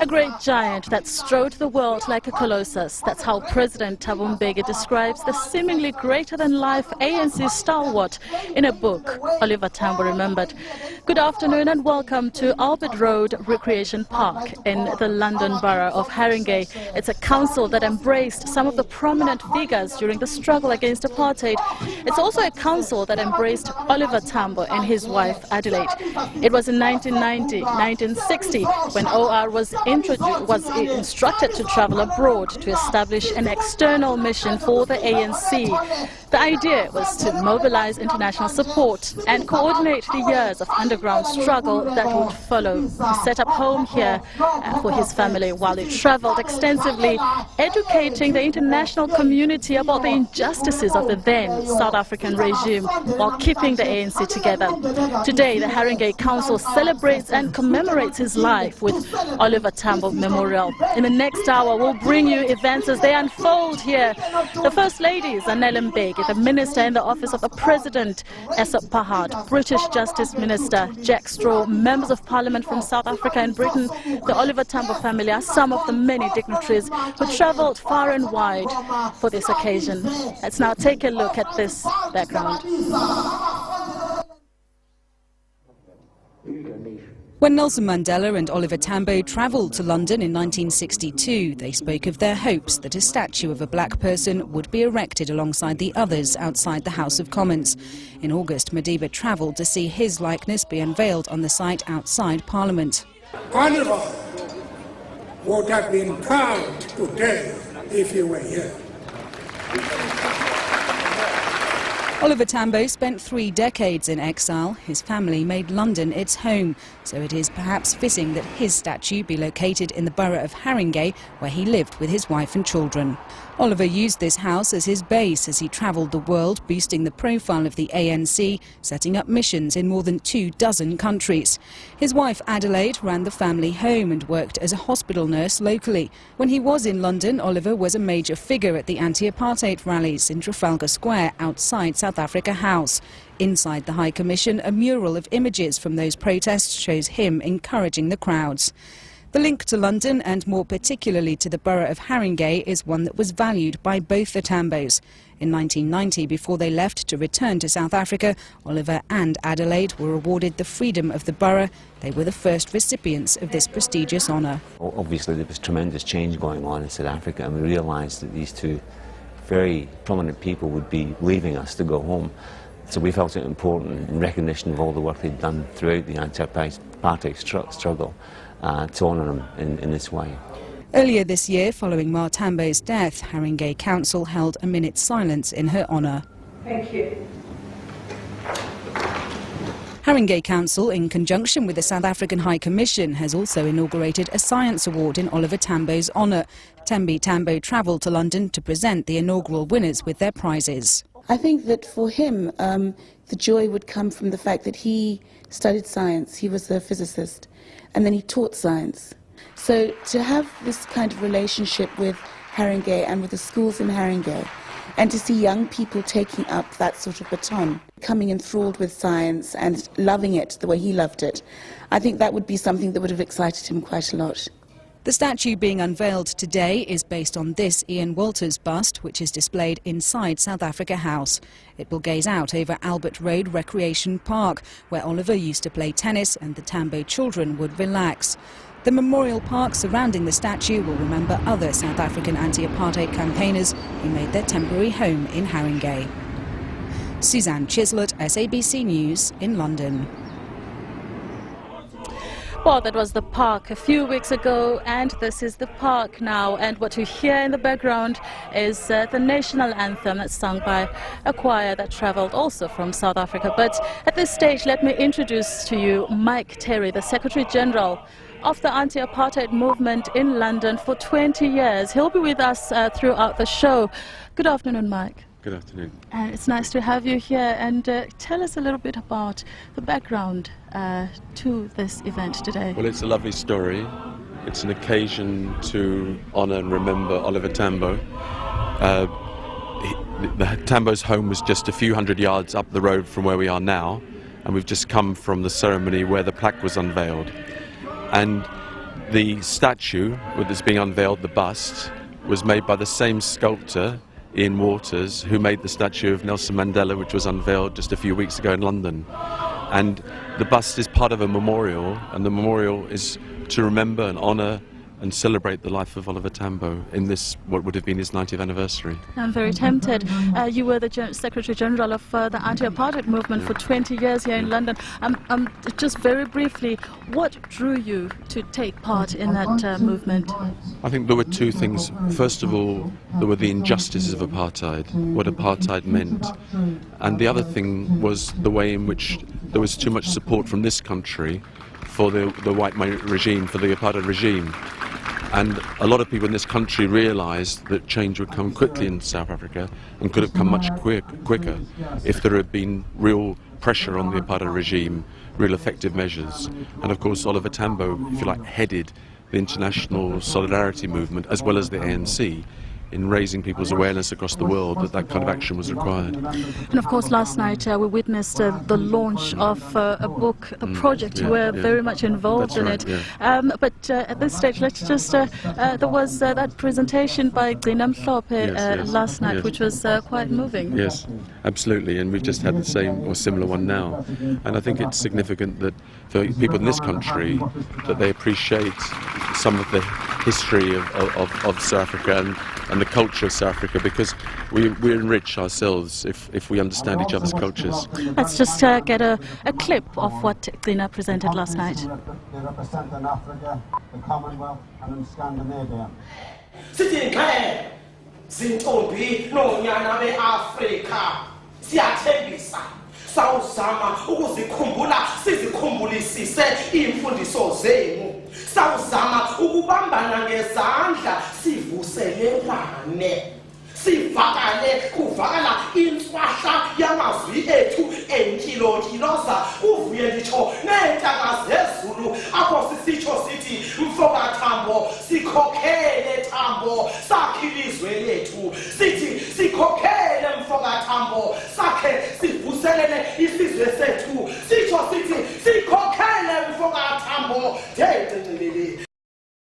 A great giant that strode the world like a colossus. That's how President Thabo Mbeki describes the seemingly greater-than-life ANC stalwart in a book Oliver Tambo remembered. Good afternoon and welcome to Albert Road Recreation Park in the London borough of Haringey. It's a council that embraced some of the prominent figures during the struggle against apartheid. It's also a council that embraced Oliver Tambo and his wife Adelaide. It was in 1960 when OR was instructed to travel abroad to establish an external mission for the ANC. The idea was to mobilize international support and coordinate the years of underground struggle that would follow. He set up home here for his family while he traveled extensively, educating the international community about the injustices of the then South African regime while keeping the ANC together. Today, the Haringey Council celebrates and commemorates his life with Oliver Tambo Memorial. In the next hour, we'll bring you events as they unfold here. The First Ladies, Anele Mbeki, the Minister in the Office of the President, Esop Pahad, British Justice Minister Jack Straw, Members of Parliament from South Africa and Britain, the Oliver Tambo family are some of the many dignitaries who travelled far and wide for this occasion. Let's now take a look at this background. When Nelson Mandela and Oliver Tambo travelled to London in 1962, they spoke of their hopes that a statue of a black person would be erected alongside the others outside the House of Commons. In August, Madiba travelled to see his likeness be unveiled on the site outside Parliament. Oliver would have been proud today if he were here. Oliver Tambo spent 3 decades in exile. His family made London its home, so it is perhaps fitting that his statue be located in the borough of Haringey, where he lived with his wife and children. Oliver used this house as his base as he travelled the world, boosting the profile of the ANC, setting up missions in more than 24 countries. His wife Adelaide ran the family home and worked as a hospital nurse locally. When he was in London, Oliver was a major figure at the anti-apartheid rallies in Trafalgar Square outside South Africa House. Inside the High Commission, a mural of images from those protests shows him encouraging the crowds. The link to London, and more particularly to the borough of Haringey, is one that was valued by both the Tambos. In 1990, before they left to return to South Africa, Oliver and Adelaide were awarded the Freedom of the Borough. They were the first recipients of this prestigious honour. Obviously, there was tremendous change going on in South Africa, and we realised that these two very prominent people would be leaving us to go home. So we felt it important, in recognition of all the work they'd done throughout the anti-apartheid struggle, to honour them in this way. Earlier this year, following Ma Tambo's death, Haringey Council held a minute's silence in her honour. Thank you. Haringey Council, in conjunction with the South African High Commission, has also inaugurated a science award in Oliver Tambo's honour. Tembi Tambo travelled to London to present the inaugural winners with their prizes. I think that for him, the joy would come from the fact that he studied science. He was a physicist, and then he taught science. So to have this kind of relationship with Haringey and with the schools in Haringey, and to see young people taking up that sort of baton, becoming enthralled with science and loving it the way he loved it, I think that would be something that would have excited him quite a lot. The statue being unveiled today is based on this Ian Walters bust, which is displayed inside South Africa House. It will gaze out over Albert Road Recreation Park, where Oliver used to play tennis and the Tambo children would relax. The memorial park surrounding the statue will remember other South African anti-apartheid campaigners who made their temporary home in Haringey. Suzanne Chislett, SABC News in London. Well, that was the park a few weeks ago, and this is the park now. And what you hear in the background is the national anthem that's sung by a choir that travelled also from South Africa. But at this stage, let me introduce to you Mike Terry, the Secretary General of the anti-apartheid movement in London for 20 years. He'll be with us throughout the show. Good afternoon, Mike. Good afternoon. And it's nice to have you here, and tell us a little bit about the background to this event today. Well, it's a lovely story. It's an occasion to honour and remember Oliver Tambo. The Tambo's home was just a few hundred yards up the road from where we are now, and we've just come from the ceremony where the plaque was unveiled. And the statue that's being unveiled, the bust, was made by the same sculptor, Ian Waters, who made the statue of Nelson Mandela, which was unveiled just a few weeks ago in London. And the bust is part of a memorial, and the memorial is to remember and honour and celebrate the life of Oliver Tambo in this, what would have been his 90th anniversary. I'm very tempted. You were the Secretary General of the anti-apartheid movement for 20 years here in London. Just very briefly, what drew you to take part in that movement? I think there were two things. First of all, there were the injustices of apartheid, what apartheid meant. And the other thing was the way in which there was too much support from this country for the white regime, for the apartheid regime. And a lot of people in this country realised that change would come quickly in South Africa and could have come much quicker if there had been real pressure on the apartheid regime, real effective measures. And of course Oliver Tambo, if you like, headed the international solidarity movement as well as the ANC in raising people's awareness across the world that that kind of action was required. And of course last night we witnessed the launch of a book, a project. You were very much involved in it. Yeah. But at this stage, let's just, there was that presentation by Gcina Mhlophe last night, which was quite moving. Yes, absolutely, and we've just had the same or similar one now. And I think it's significant that for people in this country, that they appreciate some of the history of South Africa and the culture of South Africa, because we enrich ourselves if we understand each other's cultures. Let's just get a clip of what Gcina presented last night. They represent in Africa, the Commonwealth, and in Scandinavia. Sawuzama ukuzikhumbula sizikhumbulise imfundiso zenu, sawuzama ukubambana ngezandla sivuselelane, sivakale kuvakala inswahla yamazwi ethu enkilokiloza uvuye nditsho neentaka zezulu apho sisitsho sithi mfoka Tambo sikhokhele Tambo sakhilizwe lethu, sithi sikhokhele mfoka Tambo